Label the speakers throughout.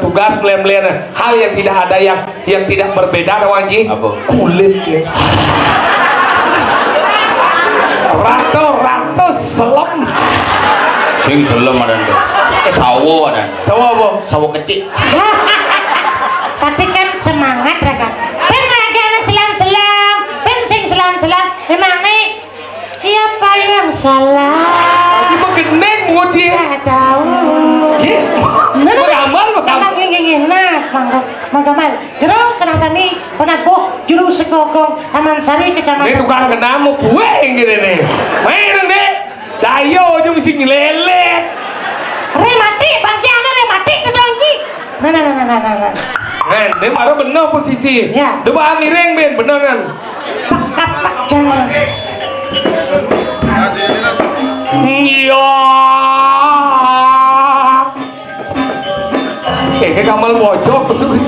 Speaker 1: tugas melihat hal yang tidak ada yang tidak berbeda Wanji. Apa? Kulit nih. Rato selem.
Speaker 2: Sing selem ada nih. Sawo ada.
Speaker 1: Sawo apa?
Speaker 2: Sawo kecil.
Speaker 3: Tapi kan semangat raga. Ben ragana selam-selam, ben sing selam-selam. Memang nih siapa yang salah?
Speaker 1: Ini mengeneng Muji.
Speaker 3: Tidak tahu. Manggamal, jero serang sami penabuh juru sekokong Taman Sari Kecamatan.
Speaker 1: Ini tukang kenamu bueng gini nih. Main deh, dayo aja mesti ngelelek.
Speaker 3: Remati, bangkiannya remati kedongki. Nah.
Speaker 1: Ini baru bener posisi.
Speaker 3: Ya.
Speaker 1: Dua miring ben bener kan.
Speaker 3: Pak jangan.
Speaker 1: Iya. Kayak kamal bocok pesuri.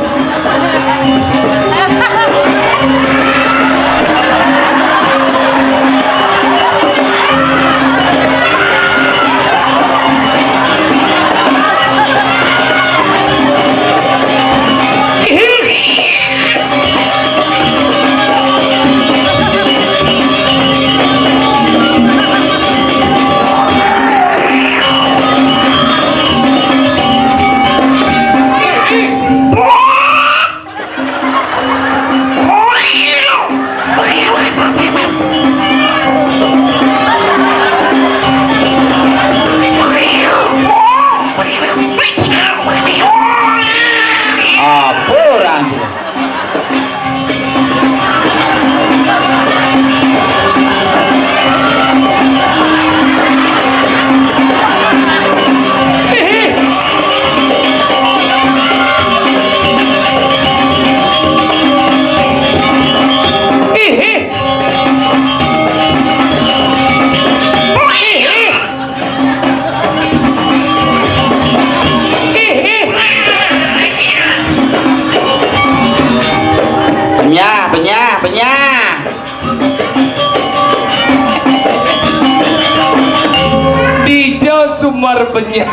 Speaker 2: Benya.
Speaker 1: Dijo Sumar Benya.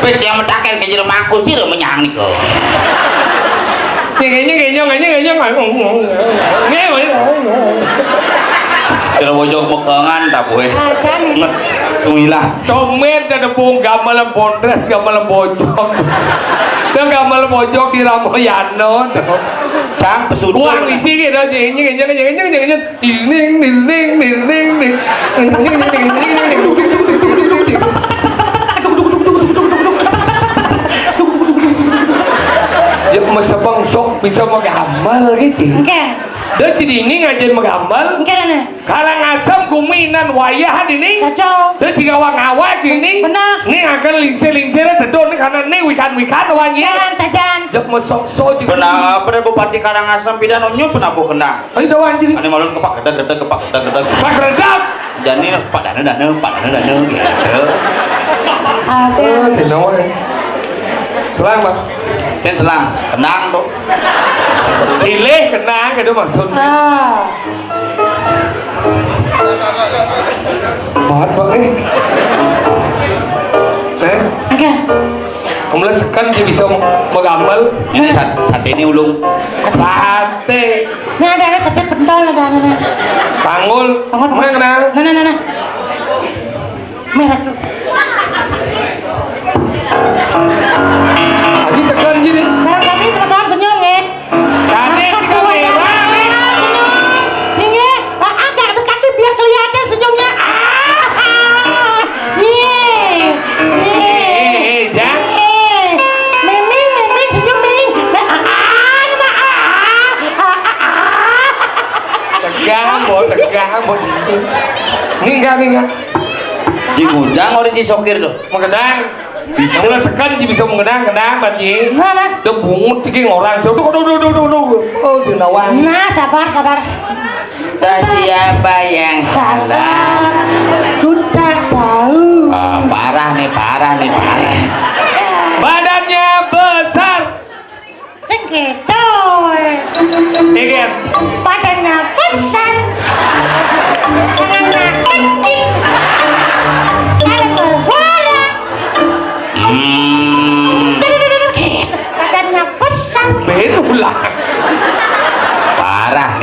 Speaker 2: Pek yang mentakel ke jero maku sih menyang niku.
Speaker 1: Ngenyong.
Speaker 2: Jero bojong mekengan ta boe. Tumilah.
Speaker 1: Tomen cadepung gamal pondres gamal bojong. Itu gamal bojong di Ramoyano.
Speaker 2: Cang pesudur.
Speaker 1: Uang isi gitu ya masa bangsok bisa magamal gitu. Dan jadi ini ngajarin magamal. Kalang asam kuminan wayah ini. Dan jika wang awak ini. Ini akan lingsir-lingsir dedon karena ini wikan-wikan wanya. Jep mesok-sok juga.
Speaker 2: Benang apa Bupati Karangasem pidan onyo penabuh kendang.
Speaker 1: Ayo dah anjir.
Speaker 2: Ane malun kepak gedag.
Speaker 1: Pak redap.
Speaker 2: Jani pak dana gitu.
Speaker 1: Senang. Selang Bang.
Speaker 2: Sen selang kendang tuh.
Speaker 1: Silih kenang itu maksudnya. Banget Bang kan dia bisa mengamal.
Speaker 2: Ini sate ini ulung.
Speaker 1: Sate.
Speaker 3: Nah, ada sate pentol ada.
Speaker 1: Panggul. Mana?
Speaker 3: Nah. Merah.
Speaker 1: Tadi tekan gini.
Speaker 3: Sekarang kami sebentar senyum ya.
Speaker 1: Tadi si kamera.
Speaker 3: Senyum. Ini agak dekat nih biar kelihatan senyumnya.
Speaker 1: Jangan.
Speaker 3: Miming senyum ming.
Speaker 1: Tegang bos. Enggak.
Speaker 2: Jigudang orang sokir tuh.
Speaker 1: Mengenang. Mulai sekan bisa mengenang Baji.
Speaker 3: Mana?
Speaker 1: Itu bungut tiking orang. Duh. Oh, si Nawang.
Speaker 3: Nah, sabar.
Speaker 2: Siapa yang
Speaker 3: Salah. Kuda tahu.
Speaker 2: Parah nih.
Speaker 1: Badannya besar.
Speaker 3: Segitu.
Speaker 1: Dikit.
Speaker 3: Badannya besar. Tangannya kecil. Kalau bersuara. Badannya besar.
Speaker 1: Berulah.
Speaker 2: Parah.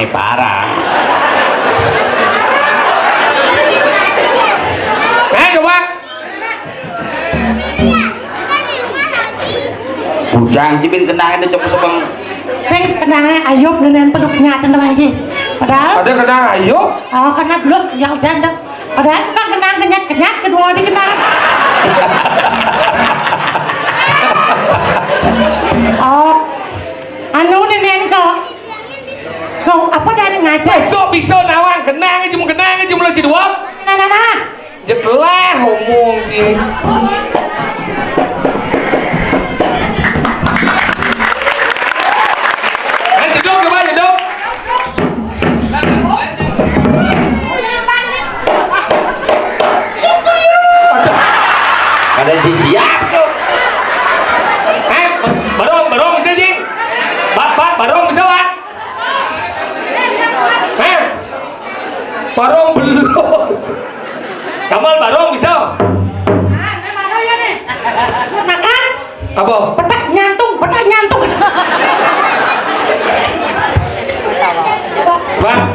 Speaker 1: Coba.
Speaker 2: Bujang cipin kenangan itu coba sebang.
Speaker 3: Sing kenangnya Ayub dengan peduknya tenang aja. Padahal.
Speaker 1: Ada kenang ayo.
Speaker 3: Oh, karena belum ya udah dah. Padahal kan kenang kenyat kedua dikenang. Oh, anu nenek kau apa dari ngajar?
Speaker 1: Besok bisa Nawang kenang aja mulai jadi wak.
Speaker 3: Nah.
Speaker 1: Jetlah ngomong sih. Jeduk.
Speaker 2: Ada siap.
Speaker 1: Barong bisa jing. Bapak barong bisa wak. Barong belum. Kamal barong bisa.
Speaker 3: Makan.
Speaker 1: Apa?
Speaker 3: Petak nyantung.
Speaker 1: Bang.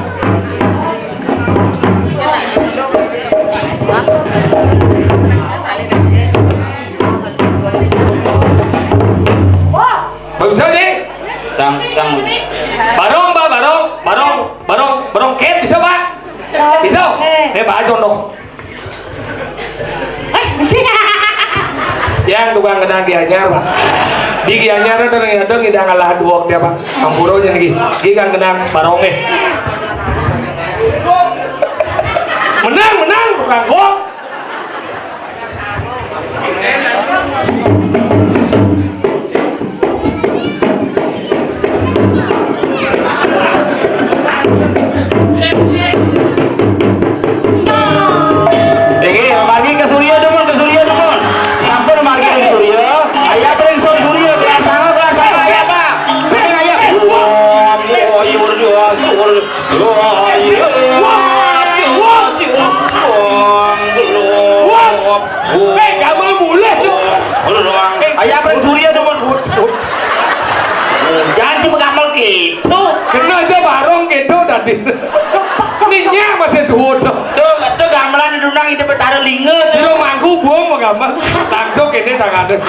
Speaker 1: Bisa nih.
Speaker 2: Tang.
Speaker 1: Barong ket bisa Pak? Bisa. Pak Jono. Yang tukang kenang Gianyar Pak. Di Gianyar ada yang tidak ngalah dua dia Pak. Ampuro nya lagi. Di kan kenang barongnya. Menang tukang gol.
Speaker 2: Margi ke Surya demun. Sampun margi ke Surya. Ayah brengson Surya kelas sama ayah Pak. Sing ayah.
Speaker 1: Kamu boleh tuh.
Speaker 2: Ayah breng Surya demun. Jangan cuma kamal gitu.
Speaker 1: Kena aja barong gitu tadi. Ninya masih dua tuh.
Speaker 2: Tuh gamelan dundang itu betara linget.
Speaker 1: Dia mangku buang mau gambar. Langsung ini tangannya.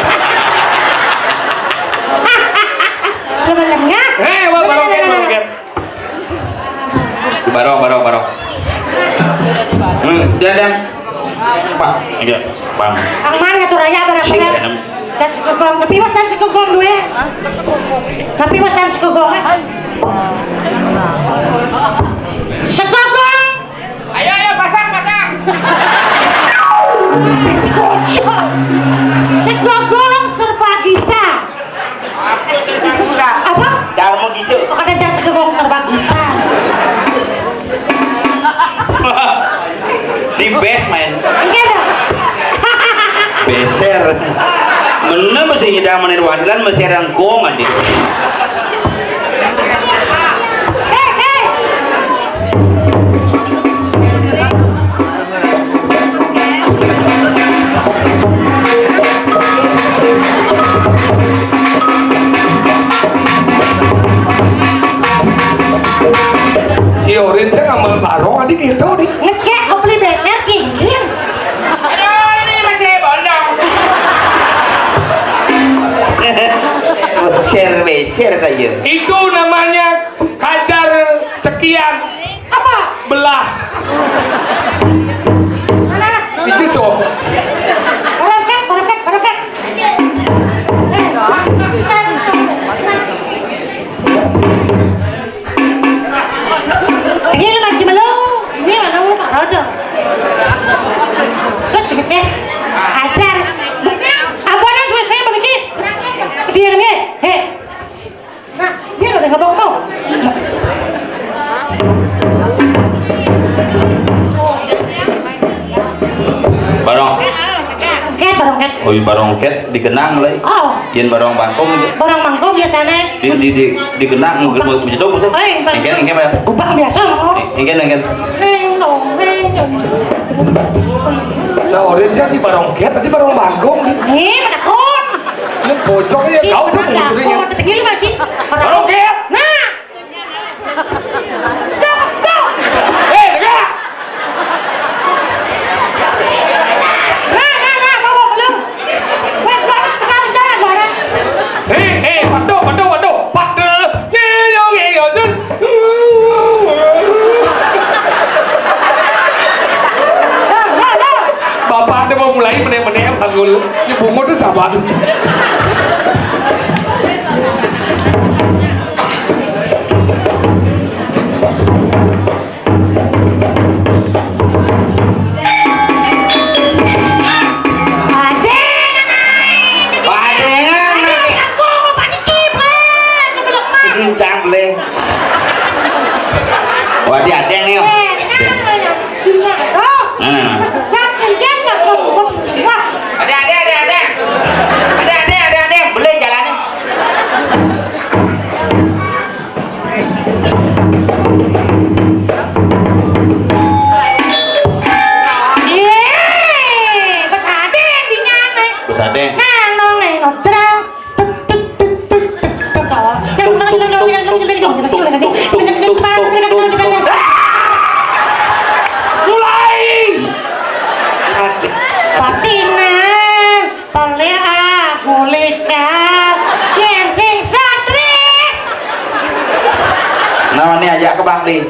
Speaker 3: Lemelengnya.
Speaker 1: Barong ket.
Speaker 2: Barong. Dan Pak, iya, Bang.
Speaker 3: Ang mana tuh raya barang-barang. Tas kegong, tapi mas tas kegong dulu ya. Tapi mas tas kegong. Sekogong.
Speaker 1: Ayo pasang.
Speaker 3: Sekogong serba gita. Apa?
Speaker 2: Jangan mau gitu.
Speaker 3: Ada jas sekogong serba gita.
Speaker 2: Di base main.
Speaker 3: Enggak dong.
Speaker 2: Beser. Mana masih nyedang main wadilan masih ada gongan di. share aja.
Speaker 1: Itu namanya kajar sekian.
Speaker 3: Apa?
Speaker 1: Belah.
Speaker 3: Mana?
Speaker 1: Itu so.
Speaker 3: Barangkat. Ini lagi malu. Ini mana mau Pak Rodo? Lo cepet ajar. Abangnya selesai balik. Dia nih. Nah, dia udah ngabong mau. Barongket.
Speaker 2: Oh, barongket dikenang lah.
Speaker 3: Oh.
Speaker 2: Yen barong bangkong.
Speaker 3: Barang mangkok biasanya.
Speaker 2: Dikenang mungkin mau begitu Ustaz. Engken Pak.
Speaker 3: Upah biasa mau.
Speaker 2: Engken.
Speaker 3: Neng.
Speaker 1: Nah, orang jadi barongket, tadi barong bangkong.
Speaker 3: Menakut.
Speaker 1: Ini pojoknya kau tuh munculnya.
Speaker 3: Tegil lagi.
Speaker 1: Barongket.
Speaker 3: Nah.
Speaker 1: Negara.
Speaker 3: Nah, mau belum? Wait, jalan barang.
Speaker 1: Waduh, padel. Bapak ada mau mulai menem panggul. Ini bungo tuh sabar.
Speaker 2: Lincang boleh. Wah, dia ada nih. Ada. Boleh jalan. Besade.
Speaker 1: Mulai.
Speaker 3: Patinan, bolehkah, yang sing satris.
Speaker 2: Namanya aja ke Bang Di.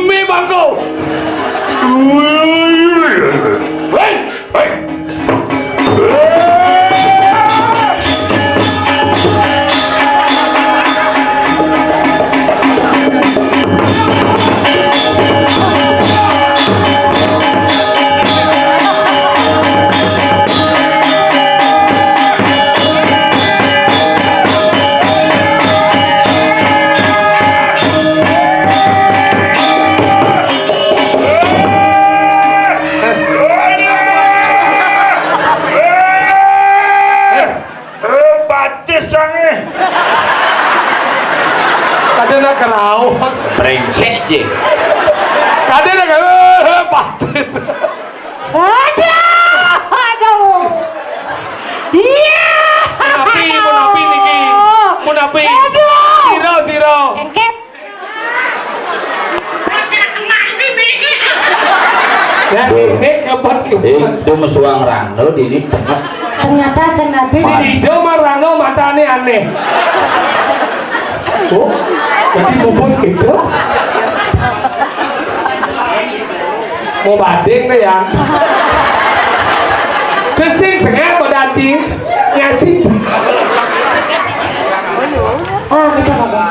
Speaker 1: Mi bangko. Hei, hei. Kadang kerau,
Speaker 2: brengsek je.
Speaker 1: kadang batis.
Speaker 3: Aduh. Iya.
Speaker 1: Munapi niki, munapi.
Speaker 3: Aduh.
Speaker 1: Siro.
Speaker 3: Engket. Masa emak ini bisi.
Speaker 1: Ya ini kebat.
Speaker 2: Itu mesuang rano di ini tengah.
Speaker 3: Ternyata senabi
Speaker 1: Si hijau marano matanya aneh. Oh, jadi bubus gitu. Mau bading deh ya. Kesing sengaja berarti ngasih.
Speaker 3: Oh, gitu Bapak.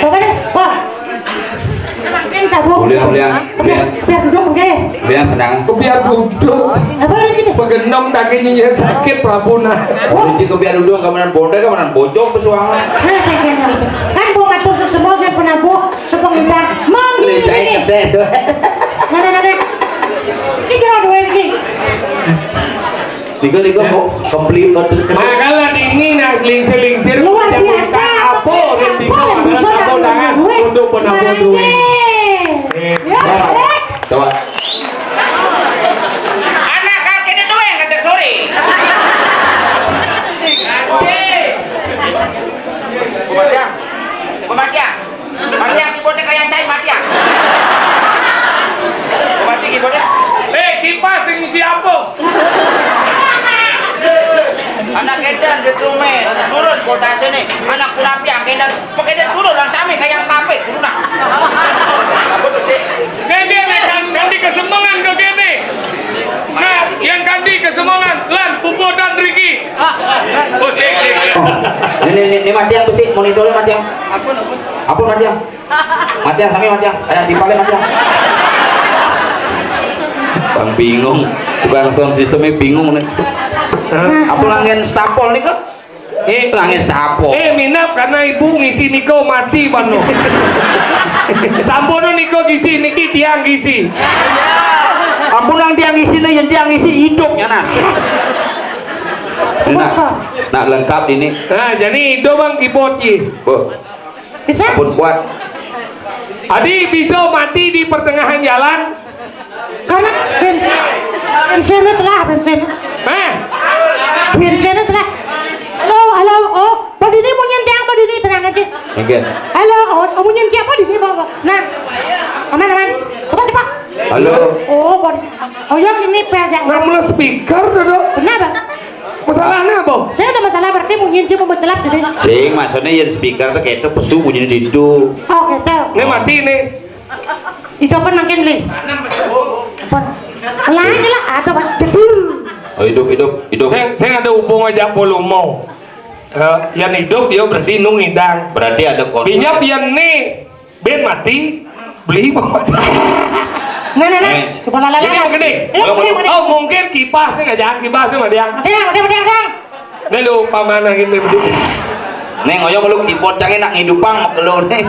Speaker 3: Bapak deh, wah. Minta Bu. Biar duduk oke.
Speaker 2: Biar tenang.
Speaker 1: Biar duduk.
Speaker 3: Apa lagi nih?
Speaker 1: Pegenong kakinya sakit Prabuna.
Speaker 2: Nanti kau biar duduk kamanan bonda kamanan bojong pesuangan.
Speaker 3: Nah, saya kira itu. Kan Bu matur semua kan pernah Bu supaya kita
Speaker 2: Lecai kedeh.
Speaker 3: Mana. Ini kira dua sih.
Speaker 2: Tiga kok komplit
Speaker 1: Makalah dingin nah lingsir
Speaker 3: Luar biasa.
Speaker 1: Apa yang bisa ada tangan untuk penabung duit.
Speaker 3: Ya,
Speaker 2: coba.
Speaker 4: Anak kakek itu yang kata sore. Matiang, kibotnya kayak cair matiang. Mati kibotnya.
Speaker 1: Kipas yang siapa?
Speaker 4: Anak kedan setrumen, turun kota sini. Anak kulapi yang kedan, pakai turun langsung kayak kape turun nak. Apa tuh sih?
Speaker 1: Dia ganti kesemangan ke gini. Nah, yang ganti kesemangan Lan, Pupo dan Riki. Oh, sik.
Speaker 2: Ini matiang tuh sih monitornya matiang. Apa matiang? Matiang kami matiang. Ayo dipalem matiang. Bang bingung, tukang sound sistemnya bingung nih. Apa langgen stapol nih kok? Langgen stapol.
Speaker 1: Minap karena ibu ngisi niko mati bano. Sampono niko gisi niki tiang gisi.
Speaker 2: Ampun yang tiang isi nih, yang tiang isi hidupnya nah. Nak lengkap ini.
Speaker 1: Nah, jadi itu bang kipotji.
Speaker 2: Oh,
Speaker 3: bisa?
Speaker 2: ampun kuat.
Speaker 1: Adi bisa mati di pertengahan jalan.
Speaker 3: Karena bensinnya telah bensin. Bensinnya telah. Halo, oh, Pak Dini mau nyentang, Pak Dini tenang aja.
Speaker 2: Mungkin.
Speaker 3: Halo, oh, mau nyentang Pak Dini bawa. Nah, aman, cepat.
Speaker 2: Halo.
Speaker 3: Oh, Pak Dini. Oh, yang ini pajak.
Speaker 1: Namanya speaker dong.
Speaker 3: Kenapa?
Speaker 1: Masalahnya apa?
Speaker 3: Saya ada masalah berarti mau nyentang mau mencelap Dini.
Speaker 2: Sing, maksudnya yang speaker tuh kayak itu pesu bunyi di itu.
Speaker 3: Oh, gitu.
Speaker 1: Ini mati nih.
Speaker 3: Itu apa makin beli? Apa? Lain lah, ada Pak. Jedul.
Speaker 2: Oh, hidup.
Speaker 1: Saya ada hubungan aja belum mau. Yang hidup dia berarti nung hidang.
Speaker 2: Berarti ada konsul.
Speaker 1: Binyap yang nih ben mati beli bawa.
Speaker 3: Nah. Coba lala.
Speaker 1: Ini yang gede. Oh mungkin kipasnya nggak jangan kipasnya mah dia.
Speaker 3: Dang.
Speaker 1: Ini lu pamanah gitu begitu.
Speaker 2: Neng oyong lu kipot canggih nak ngidupang makelo nih.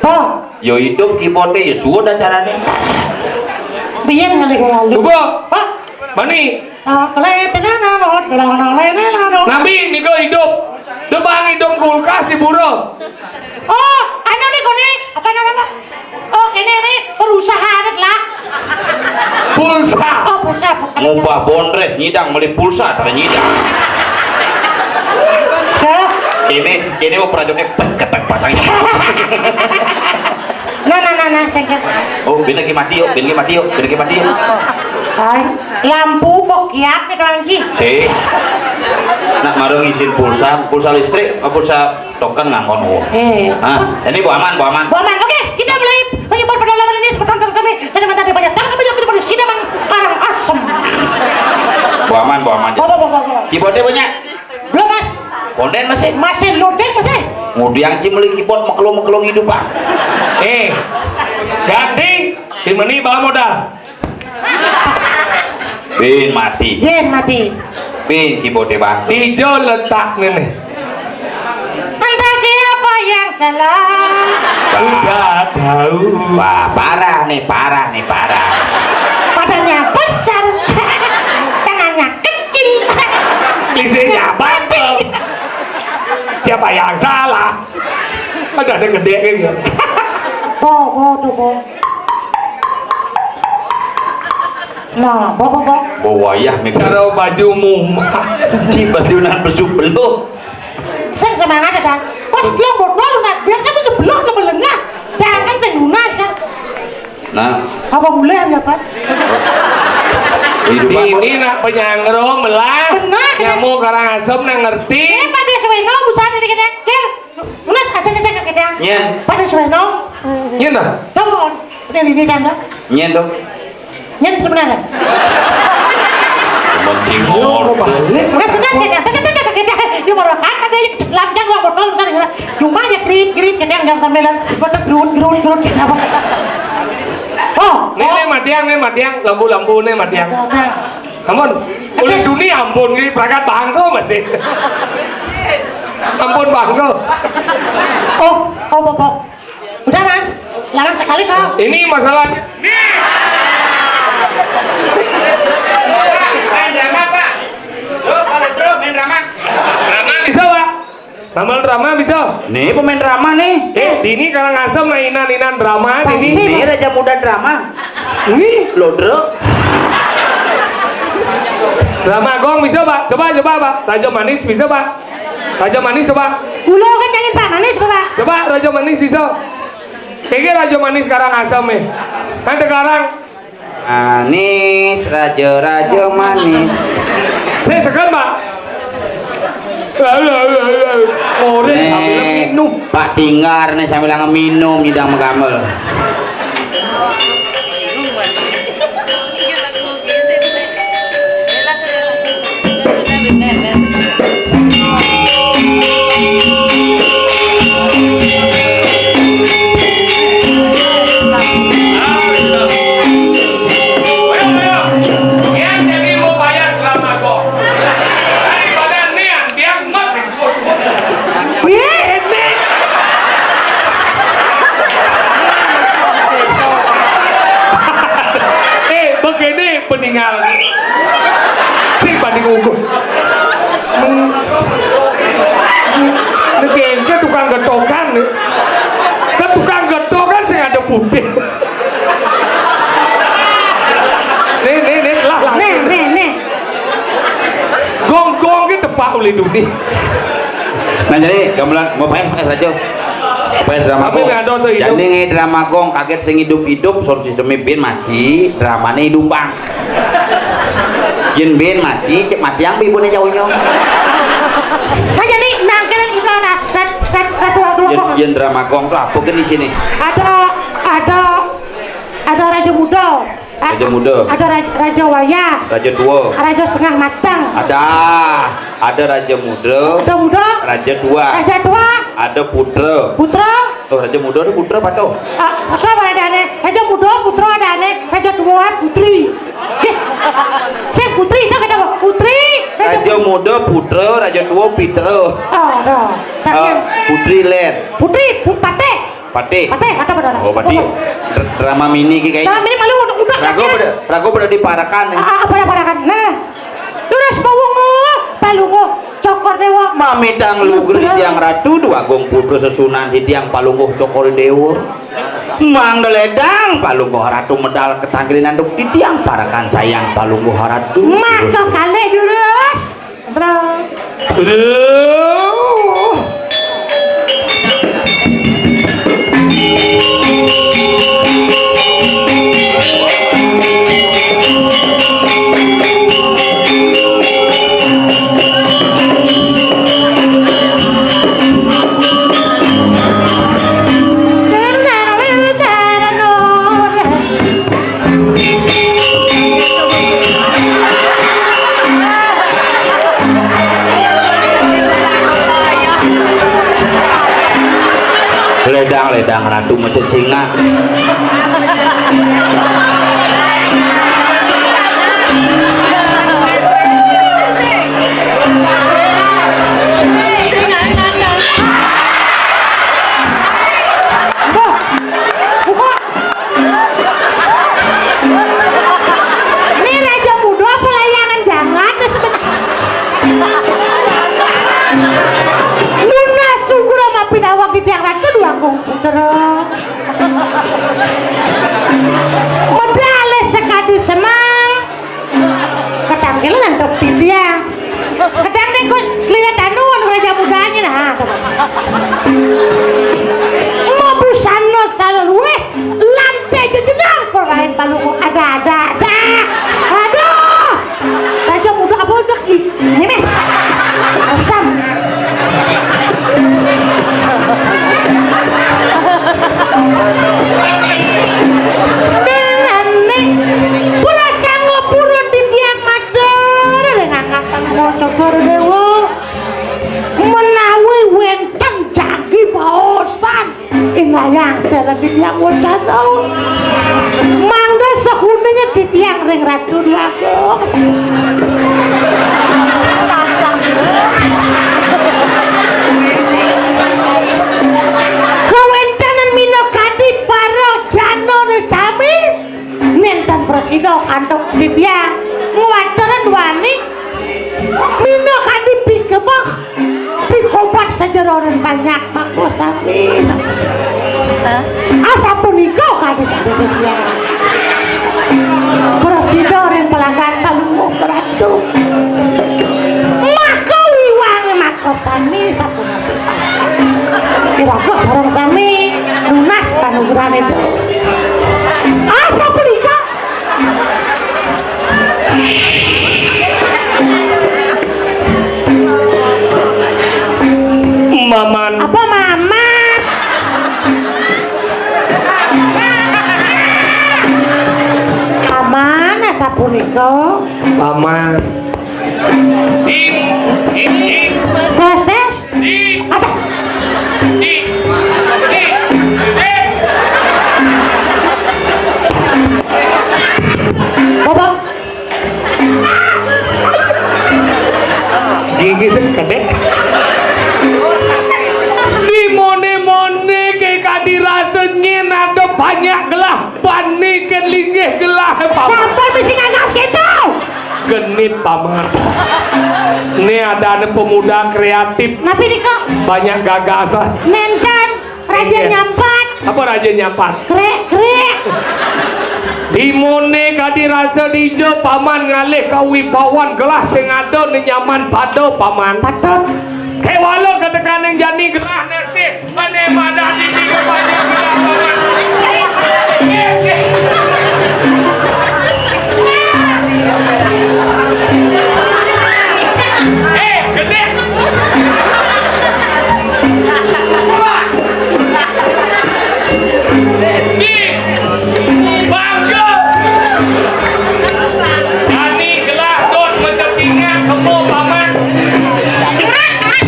Speaker 3: Oh,
Speaker 2: Yo hidup kipotnya ya sudah caranya.
Speaker 3: biar ngali kayak lu.
Speaker 1: Coba.
Speaker 3: Pak,
Speaker 1: Mani.
Speaker 3: Nabi.
Speaker 1: Nabi niko hidup. Debang hidup kulkas di buro.
Speaker 3: Oh, ano nih kone? Apa nama? Oh, ini perusahaan lah.
Speaker 1: Pulsa.
Speaker 3: Oh, pulsa.
Speaker 2: Ngumpah bondres nyidang beli pulsa ternyidang. Ini mau prajuritnya ketek pasangnya.
Speaker 3: Nah, sengket.
Speaker 2: Oh, bina ki mati yuk.
Speaker 3: Ay, lampu pokiat itu lagi.
Speaker 2: Si. nak marung isin pulsa listrik, pulsa token ngangkon. Ini Bu Aman.
Speaker 3: Bu Aman, oke, kita mulai menyebar pedalaman ini seperti kami. Saya minta banyak tangan banyak kita pada sidaman Karang Asem.
Speaker 2: Bu Aman. Keyboardnya punya?
Speaker 3: Belum Mas.
Speaker 2: Konden
Speaker 3: Masih loading masih.
Speaker 2: Ngudiang cimeli keyboard mekelung hidup Pak.
Speaker 1: Ganti si meni bawa modal.
Speaker 2: Bin mati. Bin keyboardnya Bang.
Speaker 1: Hijau letak nih.
Speaker 3: Entah siapa yang salah.
Speaker 1: Udah tahu.
Speaker 2: Wah, parah nih.
Speaker 3: Badannya besar. Tangannya kecil.
Speaker 1: Listriknya bandel. Siapa yang salah? Ada gede gitu.
Speaker 3: Bo. Nah, bo.
Speaker 2: Wayah nih.
Speaker 1: Cara bajumu.
Speaker 2: Cibas diunan besubeluh.
Speaker 3: Saya semangat kan. Pas belum botol lunas, biar saya sebelum ke belengah. Jangan saya lunas ya.
Speaker 2: Nah,
Speaker 3: Apa boleh ya Pak?
Speaker 2: hidup apa?
Speaker 1: Ini nak penyangrong melah.
Speaker 3: Benar.
Speaker 1: Kamu karang asem nak ngerti.
Speaker 3: Pada suweno busan ini kita. Kir. Lunas saya kita.
Speaker 2: Nyen.
Speaker 3: Pada suweno.
Speaker 1: Iya dah.
Speaker 3: Tunggu. Ini kan dah.
Speaker 2: Nyen dong.
Speaker 3: Nyen sebenarnya.
Speaker 2: Mencimor.
Speaker 3: Nggak sebenarnya kita. Dia mau makan ada yang lanjang gua botol sana. Rumahnya green kita enggak sampelan. Botol gerut kita apa?
Speaker 1: Nih matiang, lampu nih matiang. Ampun, kulit dunia ampun, ini perangkat bangko masih. Ampun bangko.
Speaker 3: Bapak. Udah Mas, lalang sekali kau.
Speaker 1: Ini masalahnya.
Speaker 4: Main drama Pak. Bro, main drama.
Speaker 1: Drama bisa Pak? Tambal drama bisa?
Speaker 2: Nih pemain drama nih.
Speaker 1: Ini kalau ngasem nah inan drama ini.
Speaker 2: Ini Raja Muda drama.
Speaker 1: Ini
Speaker 2: Lodro.
Speaker 1: drama gong bisa Pak? Coba Pak. Raja manis bisa Pak? Raja manis coba.
Speaker 3: Ulo kan jangan Pak manis Bapak.
Speaker 1: Coba Raja manis bisa. Kayaknya Raja manis sekarang asam nih. Kan sekarang
Speaker 2: Manis, raja manis.
Speaker 1: saya segan Pak. Ngorek sambil minum.
Speaker 2: Pak Tinggar nih sambil minum nyidang megamel.
Speaker 1: Yang jadi mau bayar selama kok. Daripada nian dia masih ini. Begini peninggal si banding ukur. Ke tukang getokan nih. Ke tukang getokan saya ada putih. Nih lah.
Speaker 3: Nih.
Speaker 1: Gong gitu Pak Uli Duni.
Speaker 2: Nah jadi gamelan mau main Raja. Apa drama
Speaker 1: Tapi
Speaker 2: gong?
Speaker 1: nggak dosa hidup.
Speaker 2: Jadi nge drama gong kaget sing hidup sound sistemnya bin mati, dramanya hidup bang. Yen bin mati, cek mati yang ibunya jauhnya.
Speaker 3: Nah jadi nangkelen itu ada dua.
Speaker 2: Yen drama gong tuh apa kan di sini?
Speaker 3: Ada Raja Muda.
Speaker 2: Raja Muda.
Speaker 3: Ada Raja Waya.
Speaker 2: Raja tua.
Speaker 3: Raja Setengah Matang.
Speaker 2: Ada Raja Muda.
Speaker 3: Raja Muda.
Speaker 2: Raja tua.
Speaker 3: Raja Tua.
Speaker 2: Ada putra.
Speaker 3: Putra.
Speaker 2: Tuh Raja Muda ada putra apa tuh?
Speaker 3: Apa ada aneh? Raja Muda, Putra ada aneh. Raja Tua, Putri. Saya Putri, tak ada Putri.
Speaker 2: Raja Muda, putra, Raja tua, pitra. Putri Len.
Speaker 3: Putri, Pate.
Speaker 2: Pati.
Speaker 3: Kata benar.
Speaker 2: Oh, Pati. Drama mini kayak.
Speaker 3: Drama mini malu udah.
Speaker 2: Rago pada diparakan.
Speaker 3: Parakan. Nah. Terus palungo cokor dewa.
Speaker 2: Mami tang lugur di tiang ratu dua gong putra sesunan di tiang palunguh cokor dewa. Mang deledang palunguh ratu medal ketangkilinan duk di tiang parakan sayang palunguh ratu.
Speaker 3: Maka kale terus.
Speaker 2: ledang-ledang ratu mececingan.
Speaker 3: Ini Raja Muda apa layangan jangan Luna sungguh sama pinawang di tiang ratu dua putra modal sekali semang kadang kira nantep di tiang kadang deh gue kelihatan nuan Raja Mudanya nah mau busano salur lantai jejenar perain balung ada aduh Raja Muda apa udah nyemes asam nenek pula sanggup purun di tiang madar dengan ngakang bocor dewa menawi wenteng jagi baosan inayang dalam di tiang wacana mangga sehuninya di tiang ring ratu diagong kawentenan minokadi para jano sami nenten presido kantok di tiang ngewadaran wani minokadi pikebak pikopat sejeroran banyak makro sami asa punika kadi sami di tiang presido yang pelanggan kalungmu beradu maka wiwang maka sami satu kira-kira seorang sami lunas panugeran itu asa punika
Speaker 1: Maman
Speaker 3: apa mama aman asa punika
Speaker 1: Paman
Speaker 3: tes apa Bobong
Speaker 1: gigi sekedek di mone ke kadirasa nyen ada banyak gelah bani ke linggih gelah paman
Speaker 3: sampai mesti ngagas gitu
Speaker 1: genit paman ini ada pemuda kreatif
Speaker 3: tapi niko
Speaker 1: banyak gagasan
Speaker 3: nenten raja
Speaker 1: Iya.
Speaker 3: nyampat
Speaker 1: apa raja nyampan
Speaker 3: krek
Speaker 1: di mone kadirasa dijo paman ngalih kawibawan gelah sing ada ni nyaman pado paman
Speaker 3: patut
Speaker 1: kewalo ketekan yang jani gelah nasi mana mana di tiga banyak gelah paman gede bangsa jani gelah don mencetingnya kemo paman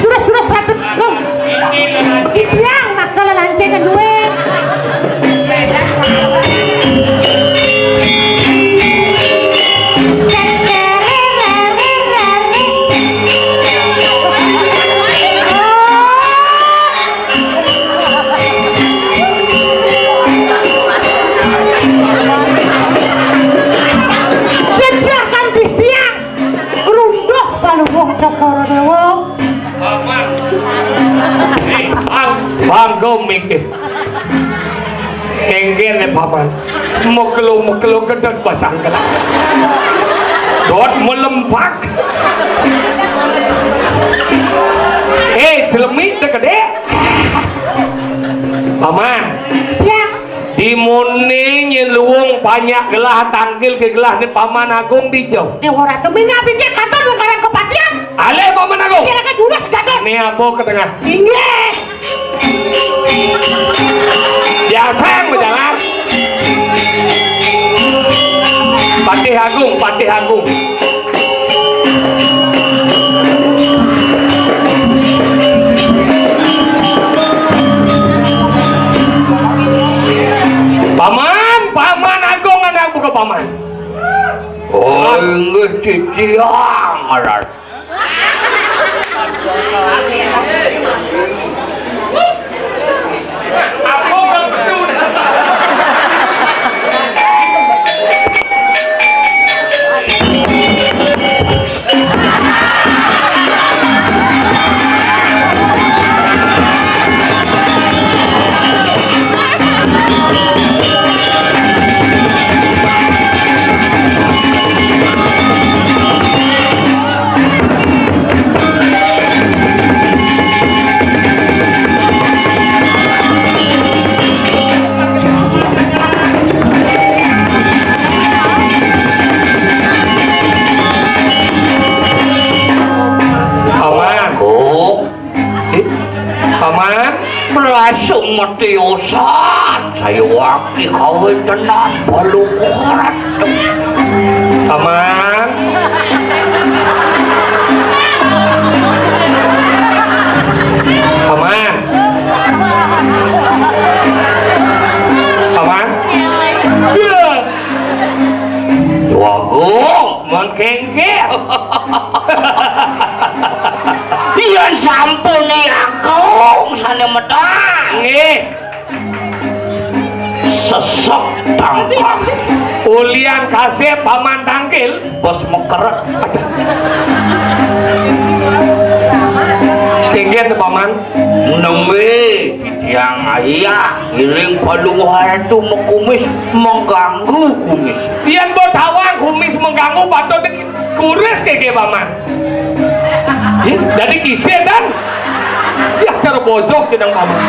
Speaker 3: terus patut ngom dibiang makalah lanceng kedua jejakan di tiang runduh palungguh cokoro dewa
Speaker 1: paman bangga mikir engger ne paman mokelo gedeg basang gelah dot melempak celemit dek gede paman
Speaker 3: tiang
Speaker 1: di muni nyeluung banyak gelah tangkil ke gelah ni paman agung dijauh
Speaker 3: dewa ratu minapi dia kantor lu karang kepatian
Speaker 1: ale paman agung
Speaker 3: kira-kira juga segadon
Speaker 1: ni apa ke tengah
Speaker 3: tinggi
Speaker 1: biasa yang berjalan Patih Agung
Speaker 2: tiang ratu.
Speaker 1: Aku nggak pesona. Paman,
Speaker 2: Langsung metiosan saya waktu kawin tenan Balungguh Ratu.
Speaker 1: Paman. Paman. Paman. Ya.
Speaker 2: Wagung
Speaker 1: Mengkengker.
Speaker 2: Yan sampun nih aku sana medang
Speaker 1: Nggih.
Speaker 2: sesek tangkap
Speaker 1: Ulian kasih paman tangkil.
Speaker 2: bos mekeret
Speaker 1: Kengker tuh paman.
Speaker 2: nembe yang ayah giring Balungguh Ratu mekumis mengganggu kumis
Speaker 1: Pian bo tawang kumis mengganggu patut kuris kayak paman. Jadi kisah dan ya cara bojok jenang paman.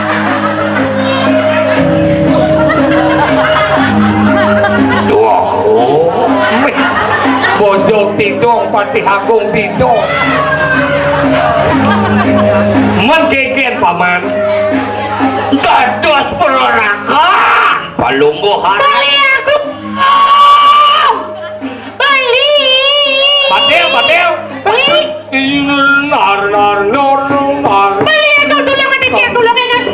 Speaker 2: Wagung
Speaker 1: Bojok tidong pati agung tidong. Mengkeken paman.
Speaker 2: dados perorakan Balungguh Ratu
Speaker 3: aku. Beli.
Speaker 1: Padel.
Speaker 3: Beli.
Speaker 1: Nar.
Speaker 3: Beli aku dulu tiang dulu kan.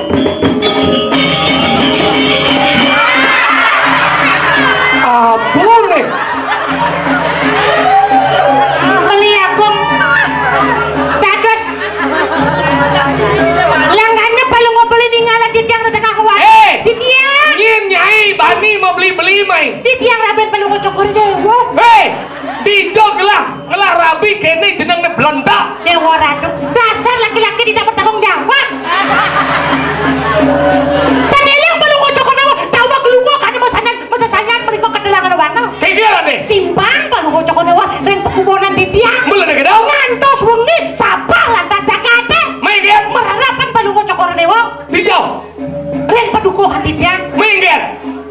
Speaker 1: Apa nih?
Speaker 3: Beli aku. Dados. Langgannya Balungguh beli tinggalan di tiang tengah kuat. Di tiang.
Speaker 1: Nyim nyai bani mau beli mai.
Speaker 3: Di tiang Raden Balungguh Cokor Dewa.
Speaker 1: Bijok ngelah rabi kene jeneng ne Belanda.
Speaker 3: Dewa Ratu. Dasar laki-laki tidak bertanggung jawab. Tadi yang Balungguh Cokor Dewa tawa kelungguh kan masa sanyan mereka kedelangan warna.
Speaker 1: Kegela deh.
Speaker 3: Simpan Balungguh Cokor Dewa ren pekubonan di tiang.
Speaker 1: Mulai gedau.
Speaker 3: Ngantos wengi sapah lantas jakate.
Speaker 1: Minggir.
Speaker 3: Merarapan Balungguh Cokor Dewa
Speaker 1: Bijok.
Speaker 3: ren pedukuhan di tiang.
Speaker 1: Minggir.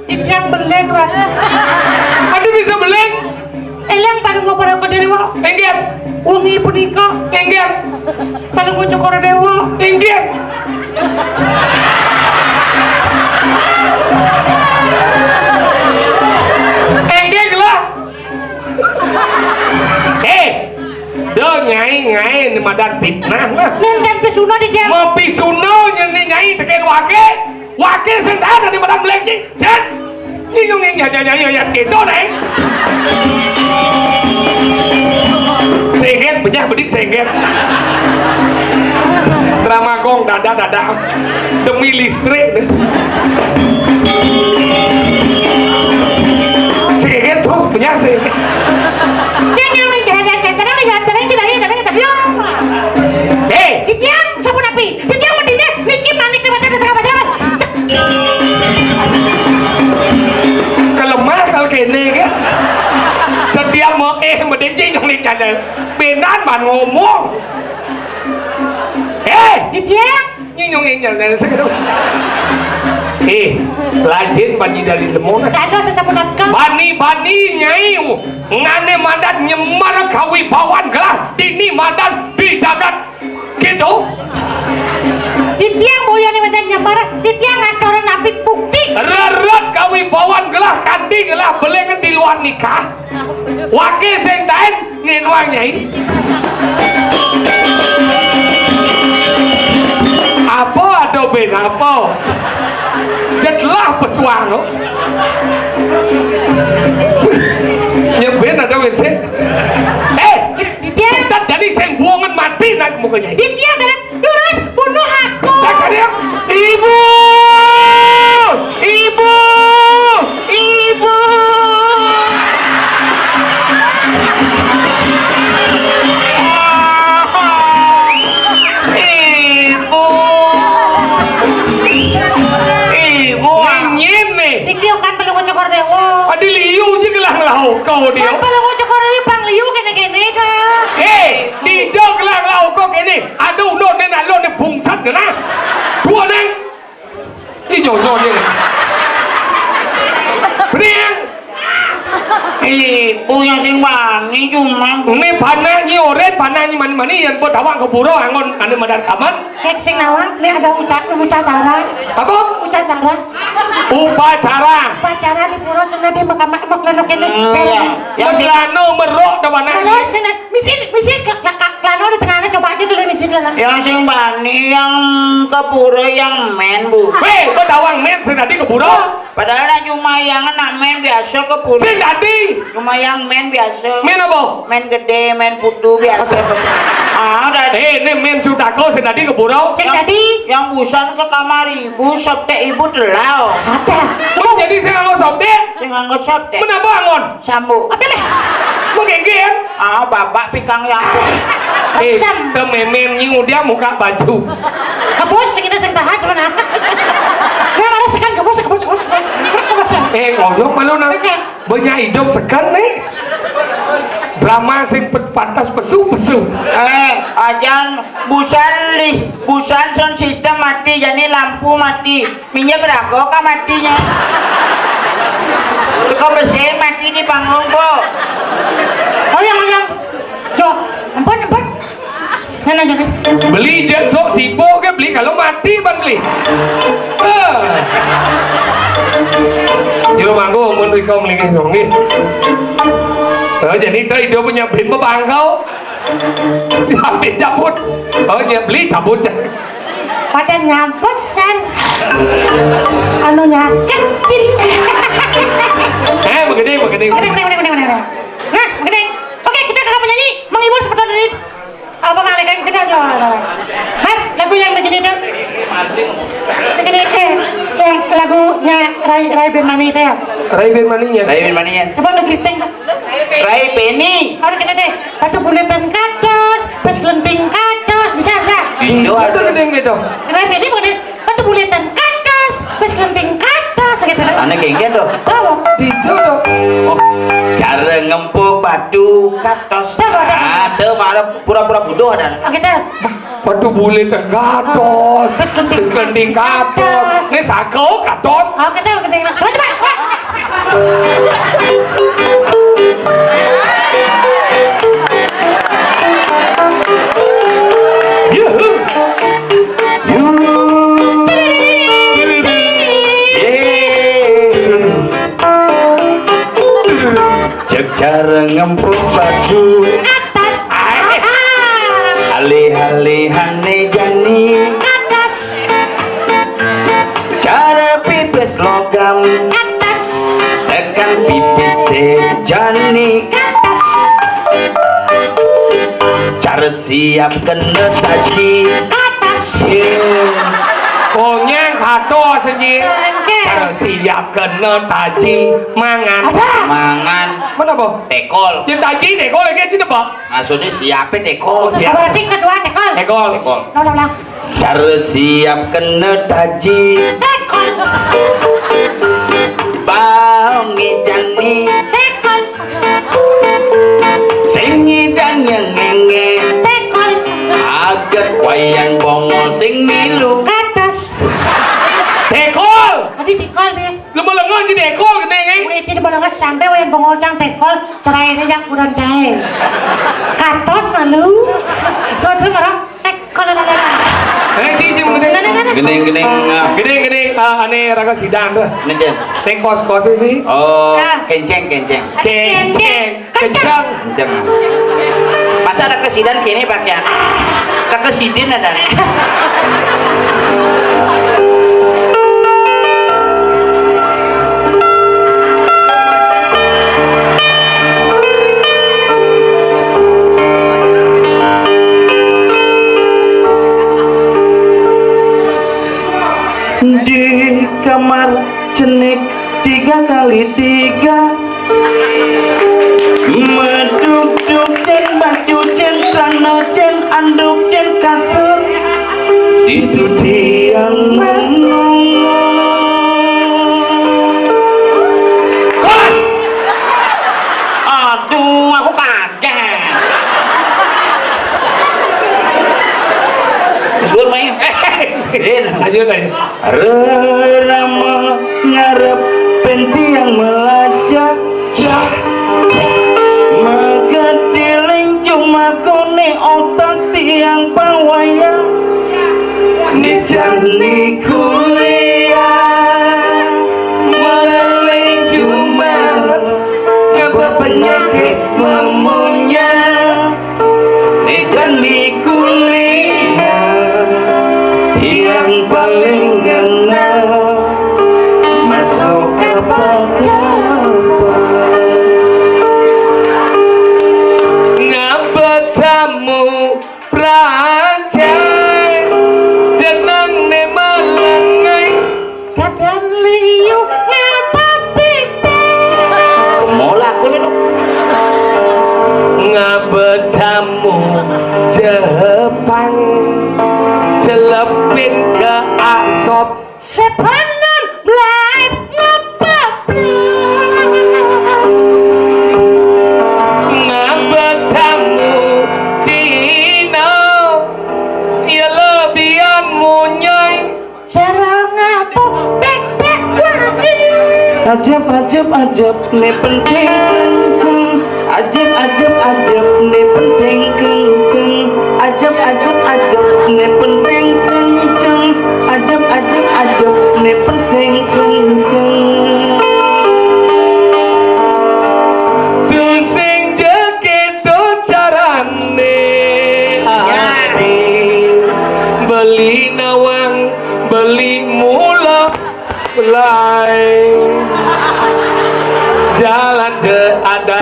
Speaker 3: Di tiang beleng Ratu.
Speaker 1: Ada bisa beleng.
Speaker 3: Elang Balungguh Cokor Dewa.
Speaker 1: Minggir.
Speaker 3: Wengi punika
Speaker 1: Minggir.
Speaker 3: Balungguh Cokor Dewa.
Speaker 1: Minggir. Minggir lah. Do nyai ni madan fitnah lah.
Speaker 3: Nenden pesuna di tiang.
Speaker 1: Mau pisuno nyai teken wake sendana di madan beleng ji. Set. Nyung nyai gitu deh. Sengget banyak bedik sengget. Drama gong dada demi listrik. Sengget terus banyak sengget.
Speaker 3: Jangan menjahat kadang di tiang sabun api. Di tiang medine niki manik di mata tengah pasaran.
Speaker 1: Kelemah kalau kene kan. Setiap mau medin nyong nanya benar man ngomong.
Speaker 3: Di tiang
Speaker 1: Nyong nanya sekarang. Lajin bani dari lemon.
Speaker 3: ada sesabun api.
Speaker 1: Bani nyai ngane madan nyemar kawibawan gelah dini madan dijagat gitu.
Speaker 3: Di tiang boyo ni medan nyamar. Di tiang atoran api bukti.
Speaker 1: Rerat kawibawan gelah kandi gelah belengan di luar nikah. Wake sendain ngenwang nyai. Apa ada ben apa? Jatlah pesuang no. Ya ben ada ben sih. Jadi sing buangan mati naik mukanya.
Speaker 3: Dia adalah terus bunuh aku.
Speaker 1: Saya dia. Ibu. Ibu. Ibu.
Speaker 4: Ibu.
Speaker 1: Nyin nih.
Speaker 3: Iki kan perlu ngocokor dewa.
Speaker 1: Adi liu je gelang lau kau dia.
Speaker 3: Kan perlu ngocokor dewa bang liu kene-kene ka.
Speaker 1: Di jauh gelang lau kau kene. Aduh lo nen lo nen bungsat ke na. Dua neng. Di jauh ni. Priang.
Speaker 4: Ibu yang sing wani cuma.
Speaker 1: Ini panah ni oren panah ni mani yang buat awang keburu angon ane madan kaman.
Speaker 3: Kek sing nawang ini ada upacara.
Speaker 1: Apa?
Speaker 3: Upacara.
Speaker 1: Upacara.
Speaker 3: Upacara di pura sana di makam lano kene.
Speaker 1: Yang selano merok depan
Speaker 3: Kalau
Speaker 1: nang.
Speaker 3: sana misi klano di tengahnya coba aja dulu misi dalam.
Speaker 4: Yang sing wani yang kepura yang men bu.
Speaker 1: Weh, buat awang men sedadi keburu.
Speaker 4: Padahal cuma yang anak men biasa kepura.
Speaker 1: Sedadi.
Speaker 4: Cuma yang men biasa.
Speaker 1: Men apa?
Speaker 4: Men gede, men putu biasa. Ada.
Speaker 1: Ini men sudah kau sedadi keburu.
Speaker 3: Sing tadi
Speaker 4: Yang busan ke kamar ibu, sobtek ibu telau.
Speaker 3: ada.
Speaker 1: Mau jadi saya nganggo sobek.
Speaker 4: Sing nganggo sobtek.
Speaker 1: Menapa angon?
Speaker 4: Sambuk.
Speaker 3: Apa nih?
Speaker 1: Mau genggen?
Speaker 4: Bapak pikang yang
Speaker 3: Sam.
Speaker 1: Tememen nyingu dia muka baju.
Speaker 3: Kabus sing ini sing tahan sebenarnya. Ya mana sekan kabus.
Speaker 1: Ngoyok malu nang. Banyak hidup sekan nih. Drama sing pantas pesu.
Speaker 4: ajan busan sound system mati, jadi lampu mati. Minyak berapa kah matinya? Cukup besi mati di panggung kok.
Speaker 3: Oyang. Jo, ampun. Nana jangan.
Speaker 1: Beli jesok sipo ke beli kalau mati bang beli. Yo manggo mun kau melingih dong nih. Jadi tadi dia punya bin bang kau. Bin cabut. Dia beli cabut.
Speaker 3: Pada nyampesan. Anunya kecil.
Speaker 1: Begini.
Speaker 3: Nah, begini. Oke, kita kakak penyanyi menghibur seperti ini. Apa ngalekan kita aja. Mas, lagu yang begini tuh. Begini yang lagunya Rai Ben Mani itu ya.
Speaker 1: Rai bin maninya.
Speaker 3: Coba lu gripping.
Speaker 4: Rai Beni.
Speaker 3: Orang kita deh, batu buletan kados, pas gelenting kados, bisa.
Speaker 1: Itu ada gedeng gitu.
Speaker 3: Rai Ben ini bukan batu buletan kados, pas gelenting kados, gitu.
Speaker 4: Aneh genggen tuh.
Speaker 3: Tahu?
Speaker 1: Itu dong.
Speaker 4: Oh, cara ngempuk batu katos. Ada malah pura-pura bodoh ada.
Speaker 3: Oke dah.
Speaker 1: Batu bulet dan gatos. Terus kelenting gatos. Ini sakau gatos.
Speaker 3: Oke dah, gelenting. Coba.
Speaker 2: Cara ngempuk batu
Speaker 3: Atas.
Speaker 2: alih-alihane jani
Speaker 3: Atas.
Speaker 2: cara pipis logam
Speaker 3: Atas.
Speaker 2: tekan pipis jani
Speaker 3: Atas.
Speaker 2: cara siap kena taji
Speaker 3: Atas.
Speaker 1: Konyang gatos aja.
Speaker 3: Oke.
Speaker 1: Cara siap kena taji mangan.
Speaker 3: Ada.
Speaker 2: mangan
Speaker 1: Mana boh?
Speaker 2: tekol
Speaker 1: Yang taji deh, kau lagi sini pak.
Speaker 2: maksudnya siapin tekol
Speaker 1: Siap.
Speaker 3: Berarti kedua tekol.
Speaker 1: Tekol.
Speaker 3: Ulang.
Speaker 2: cara siap kena taji
Speaker 3: Tekol.
Speaker 2: bangi jani
Speaker 3: Tekol.
Speaker 2: sing ngidang yang ngenge
Speaker 3: Tekol.
Speaker 2: agat wayang bongol sing milu
Speaker 3: Atas.
Speaker 1: Tekol.
Speaker 3: Tadi tekol deh.
Speaker 1: Lemah-lemah jadi tekol gede nih.
Speaker 3: Itu di balongan sampai wayan bongol cang tekol cerai ini yang kurang cair. Kantos malu. Suatu orang tekol lala.
Speaker 1: Cici gede.
Speaker 2: gening-gening
Speaker 1: Gede. Aneh raga sidang tuh.
Speaker 2: ini dia
Speaker 1: Teng kos sih.
Speaker 2: oh kenceng
Speaker 1: Kenceng.
Speaker 3: Kencang.
Speaker 2: kenceng
Speaker 4: Masa ada kesidan kini pakaian? Ada kesidin ada.
Speaker 2: di kamar cenik 3x3 meduk-duk cen baju cen celana cen anduk cen kasur itu tiang menunggu. Kos! Aduh, aku kaget. Suruh main.
Speaker 1: Lanjut aja.
Speaker 2: Rama ngarep pentiang melajak magadiling cuma kone otak tiang pawayang nijani kuliah mereling cuma ngapa penyakit memunya nijani kuliah yang paling ngena masuk kapal-kapal
Speaker 1: ngapa tamu Prancis jeneng ne malengais
Speaker 3: Kadang liu ngapa pipi.
Speaker 2: mola kulit
Speaker 1: ngapa tamu Jepang celepin ke asop
Speaker 3: Sepanan live ngapa
Speaker 1: ngapa tamu Cina ya lebihan munyai
Speaker 3: cara ngapa bek wani.
Speaker 2: ajab ne penting kenceng ajab ne penting kenceng ajab ne penting kenceng ajab ne penting kenceng
Speaker 1: susing jeketo carane ati beli nawang beli mula belai jalan je ada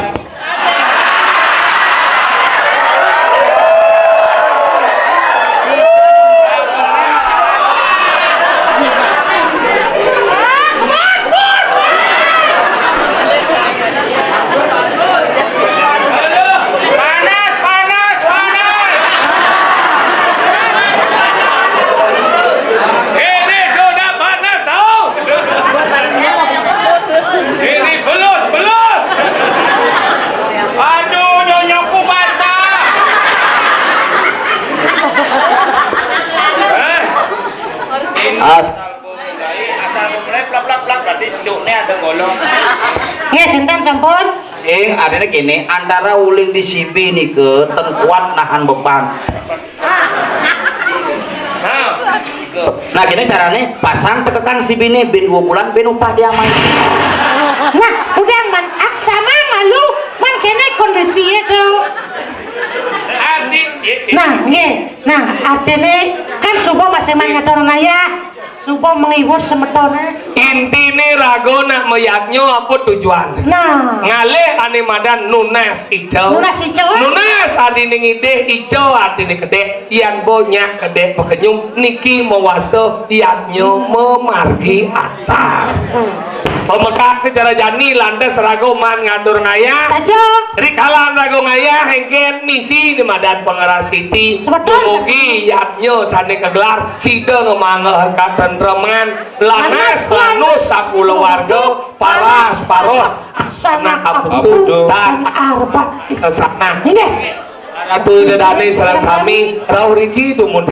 Speaker 1: ini sudah panas tau ini belus
Speaker 4: Aduh, nyonyoku basah. Asal mulai plak berarti cuknya ada golong.
Speaker 3: Ya genten sampun.
Speaker 2: adanya gini antara ulin di sipi nih ke ten kuat nahan beban. Nah gini caranya pasang tekekang sipi nih bin 2 bulan bin upah dia main.
Speaker 3: Nah udah man aksama malu man kene kondisi itu. Nah nge, nah artinya kan subuh masih main ngatur naya. Subuh menghibur semetona.
Speaker 1: Intine rago nak meyaknyo apa tujuan?
Speaker 3: Nah,
Speaker 1: ngale ane madan nunas ijo.
Speaker 3: Nunas ijo.
Speaker 1: Nunas adine ngide ijo adine gede. Yang banyak gede pekenyum niki mewasto yaknyo memargi atar. Pemekak secara jani landas rago man ngatur ngaya.
Speaker 3: Saja.
Speaker 1: Rikalan rago ngaya hengket misi di madan pengeras siti. Mugi yaknyo sane kegelar sida ngemangeh katentreman lanas lanus sakula warga paras paros asana kaputu dan
Speaker 3: arba
Speaker 1: kesana.
Speaker 3: ini
Speaker 1: Ratu dedane sareng sami rawuh riki dumun